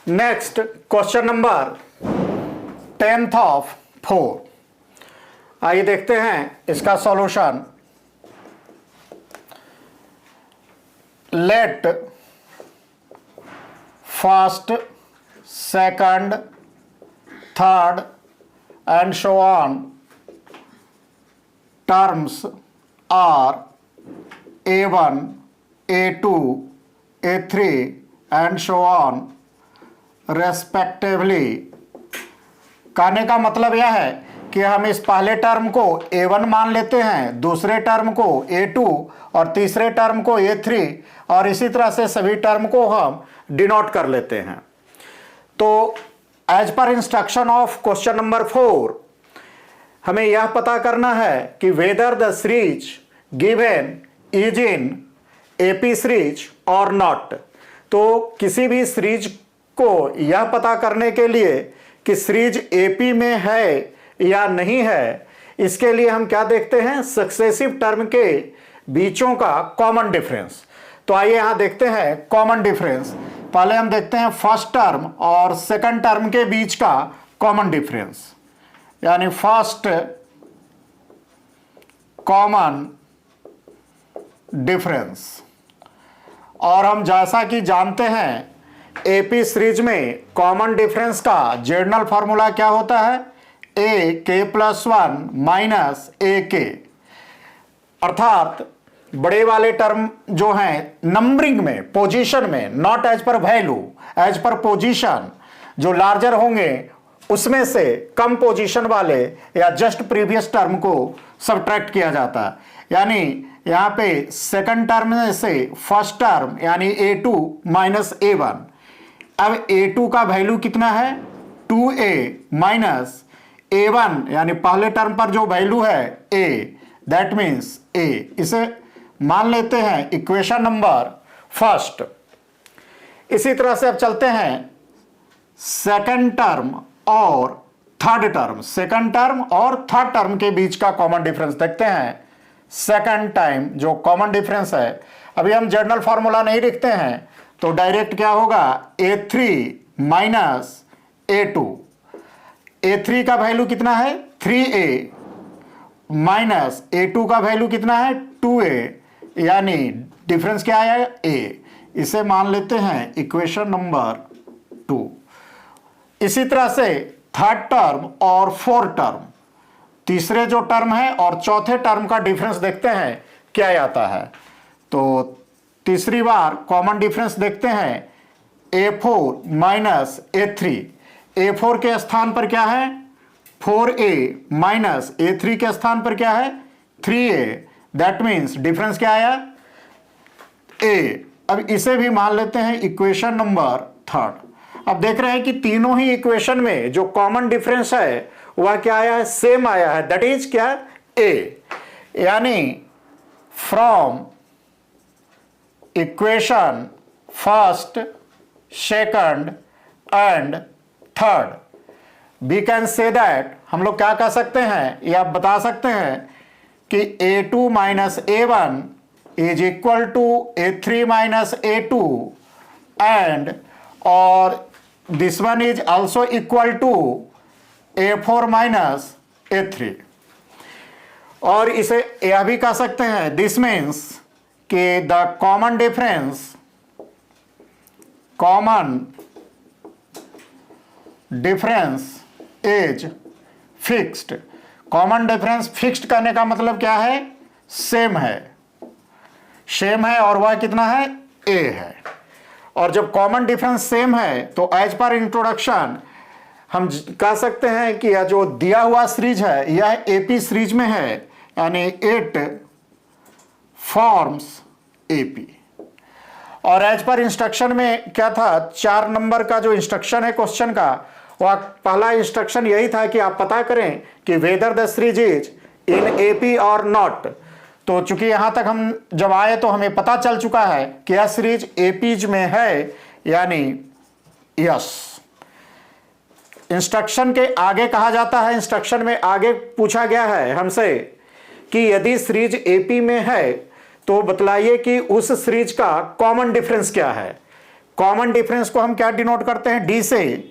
Next question number 10th of 4। आइए देखते हैं इसका solution. Let first, second, third and so on terms are A1, A2, A3 and so on respectively. कहने का मतलब यह है कि हम इस पहले टर्म को A1 मान लेते हैं, दूसरे टर्म को A2 और तीसरे टर्म को A3 और इसी तरह से सभी टर्म को हम डिनोट कर लेते हैं। तो as per instruction of question number 4 हमें यह पता करना है कि whether the series given is in AP series और नॉट। तो किसी भी सीरीज को यह पता करने के लिए कि सीरीज AP में है या नहीं है, इसके लिए हम क्या देखते हैं, सक्सेसिव टर्म के बीचों का कॉमन डिफरेंस। तो आइए यहां देखते हैं कॉमन डिफरेंस। पहले हम देखते हैं फर्स्ट टर्म और सेकंड टर्म के बीच का कॉमन डिफरेंस, यानी फर्स्ट कॉमन डिफरेंस। और हम जैसा कि जानते हैं AP सीरीज में कॉमन डिफरेंस का जनरल फॉर्मूला क्या होता है, AK+1 माइनस AK। अर्थात बड़े वाले टर्म जो हैं नंबरिंग में, पोजीशन में, not as per value, as per position, जो लार्जर होंगे उसमें से कम पोजीशन वाले या जस्ट प्रीवियस टर्म को सब्ट्रैक्ट किया जाता है। यानी यहां पे सेकंड टर्म में से फर्स्ट टर्म यानी A2 माइनस A1। अब A2 का वैल्यू कितना है, 2A माइनस A1 यानी पहले टर्म पर जो वैल्यू है A, दैट मीन्स A। इसे मान लेते हैं इक्वेशन नंबर फर्स्ट। इसी तरह से अब चलते हैं सेकंड टर्म और थर्ड टर्म, सेकंड टर्म और थर्ड टर्म के बीच का कॉमन डिफरेंस देखते हैं। सेकंड टाइम जो कॉमन डिफरेंस है, अभी हम जनरल फॉर्मूला नहीं लिखते हैं तो डायरेक्ट क्या होगा, A3 माइनस A2। A3 का वैल्यू कितना है 3A माइनस A2 का वैल्यू कितना है 2A, यानी डिफरेंस क्या आया A। इसे मान लेते हैं इक्वेशन नंबर 2। इसी तरह से थर्ड टर्म और फोर्थ टर्म, तीसरे जो टर्म है और चौथे टर्म का डिफरेंस देखते हैं क्या आता है। तो तीसरी बार कॉमन डिफरेंस देखते हैं A4 माइनस A3। A4 के स्थान पर क्या है 4A माइनस A3 के स्थान पर क्या है 3A, दैट मीन्स डिफरेंस क्या आया A। अब इसे भी मान लेते हैं इक्वेशन नंबर थर्ड। अब देख रहे हैं कि तीनों ही इक्वेशन में जो कॉमन डिफरेंस है वह क्या आया है, सेम आया है, दैट इज क्या A। यानी from equation first, second and third we can say that, हम लोग क्या कह सकते हैं या बता सकते हैं कि A2 minus A1 is equal to A3 minus A2 and और this one is also equal to A4 minus A3। और इसे यह भी कह सकते हैं दिस मीन्स कि the common difference is fixed. Common difference fixed करने का मतलब क्या है, सेम है और वह कितना है A है। और जब कॉमन डिफरेंस सेम है तो एज पर इंट्रोडक्शन हम कह सकते हैं कि यह जो दिया हुआ सीरीज है यह AP सीरीज में है, यानी इट फॉर्म्स AP। और एज पर इंस्ट्रक्शन में क्या था, 4 नंबर का जो इंस्ट्रक्शन है क्वेश्चन का, वह पहला इंस्ट्रक्शन यही था कि आप पता करें कि whether the series is in AP और नॉट। तो चूंकि यहां तक हम जब आए तो हमें पता चल चुका है कि यह सीरीज AP में है, यानी यस। इंस्ट्रक्शन के आगे कहा जाता है, इंस्ट्रक्शन में आगे पूछा गया है हमसे कि यदि सीरीज AP में है तो बतलाइए कि उस सीरीज का कॉमन डिफरेंस क्या है। कॉमन डिफरेंस को हम क्या डिनोट करते हैं, डी से,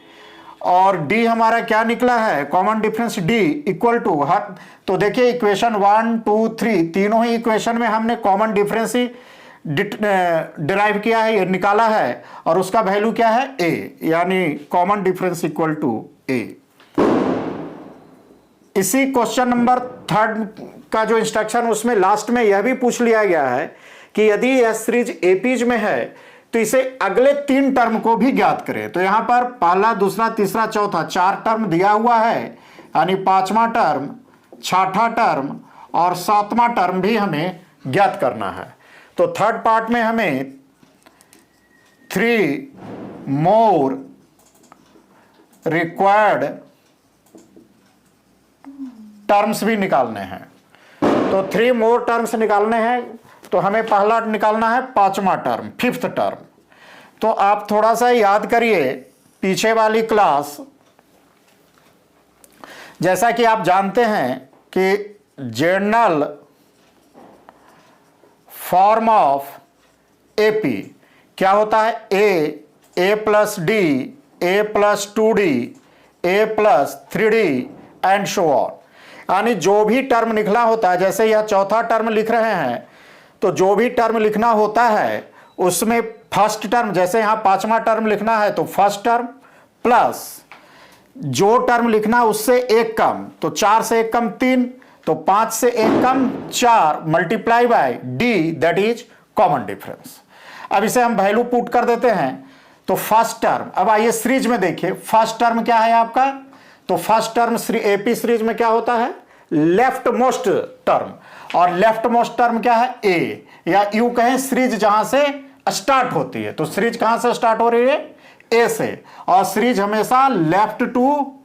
और डी हमारा क्या निकला है, common difference d equal to हर, तो देखिए इक्वेशन 1 2 3 तीनों ही इक्वेशन में हमने कॉमन डिफरेंस ही डिराइव किया है, ये निकाला है, और उसका वैल्यू क्या है, ए, यानी कॉमन डिफरेंस इक्वल टू ए। इसी क्वेश्चन नंबर 3 का जो इंस्ट्रक्शन उसमें लास्ट में यह भी पूछ लिया गया है कि यदि यह सीरीज एपीज में है तो इसे अगले 3 टर्म को भी ज्ञात करें। तो यहां पर पहला, दूसरा, तीसरा, चौथा 4 टर्म दिया हुआ है, यानी 5वां टर्म, 6ठा टर्म और 7वां टर्म भी हमें ज्ञात करना है। तो थर्ड पार्ट में हमें 3 मोर रिक्वायर्ड टर्म्स भी निकालने हैं। तो 3 मोर टर्म्स निकालने हैं, तो हमें पहला निकालना है 5वां टर्म, 5th टर्म। तो आप थोड़ा सा याद करिए पीछे वाली क्लास, जैसा कि आप जानते हैं कि जनरल फॉर्म ऑफ एपी क्या होता है, a plus d, a plus 2d, a plus 3d and so on. यानी जो भी टर्म लिखना होता है, जैसे यह चौथा टर्म लिख रहे हैं, तो जो भी टर्म लिखना होता है उसमें फर्स्ट टर्म, जैसे यहां 5वां टर्म लिखना है तो फर्स्ट टर्म प्लस जो टर्म लिखना उससे एक कम, तो 4 से एक कम 3, तो 5 से एक कम 4 multiply by D, that is common difference. अब इसे हम वैल्यू पुट कर देते हैं। तो फर्स्ट टर्म, अब आइए सीरीज में देखिए फर्स्ट टर्म क्या है आपका, तो फर्स्ट टर्म एपी सीरीज में क्या होता है, लेफ्ट मोस्ट टर्म, और लेफ्ट मोस्ट टर्म क्या है, ए, या यू कहें सीरीज जहां से स्टार्ट होती है। तो सीरीज कहां से स्टार्ट हो रही है, ए से, और सीरीज हमेशा लेफ्ट टू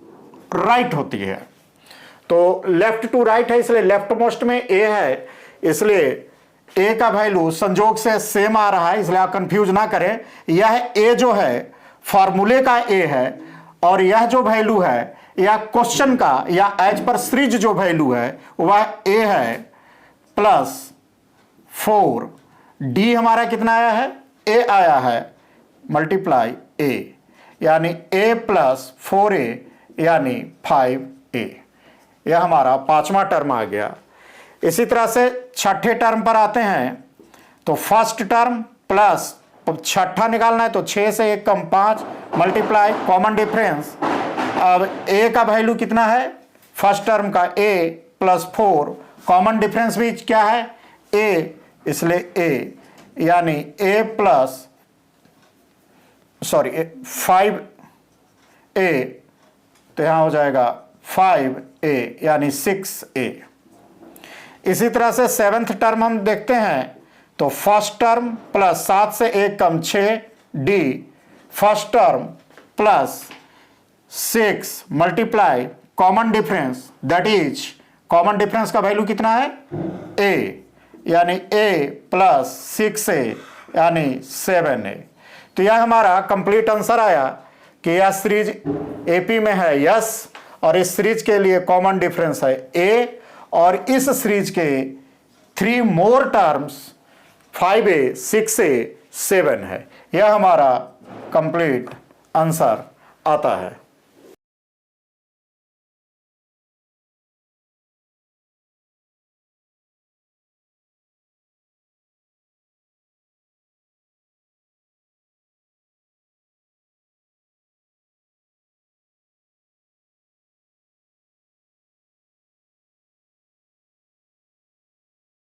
राइट होती है। तो लेफ्ट टू राइट है, इसलिए लेफ्ट मोस्ट में ए है, इसलिए ए का वैल्यू संजोग से सेम आ रहा है, इसलिए आप कंफ्यूज ना करें। यह ए जो है फॉर्मूले का ए है, और यह जो वैल्यू है या क्वेश्चन का या एज पर सीरीज जो वैल्यू है वह ए है प्लस 4, डी हमारा कितना आया है, ए आया है, मल्टीप्लाई ए, यानी ए प्लस 4a यानी 5a। यह हमारा 5वां टर्म आ गया। इसी तरह से छठे टर्म पर आते हैं, तो फर्स्ट टर्म प्लस छठा निकालना है, तो 6 से एक कम 5 मल्टीप्लाई कॉमन डिफरेंस। अब ए का वैल्यू कितना है, फर्स्ट टर्म का ए प्लस 4, कॉमन डिफरेंस भी क्या है, ए, इसलिए ए, यानी ए प्लस 5a, तो यहां हो जाएगा 5a यानी 6a। इसी तरह से 7th टर्म हम देखते हैं, तो फर्स्ट टर्म प्लस 7 से एक कम 6 D, first term plus 6 multiply common difference, that is common difference का वैल्यू कितना है, ए, यानी ए प्लस 6a यानी 7a। तो यह हमारा कंप्लीट आंसर आया कि यह सीरीज एपी में है, यस, और इस सीरीज के लिए कॉमन डिफरेंस है ए, और इस सीरीज के 3 मोर टर्म्स 5a 6a 7 है। यह हमारा कंप्लीट आंसर आता है।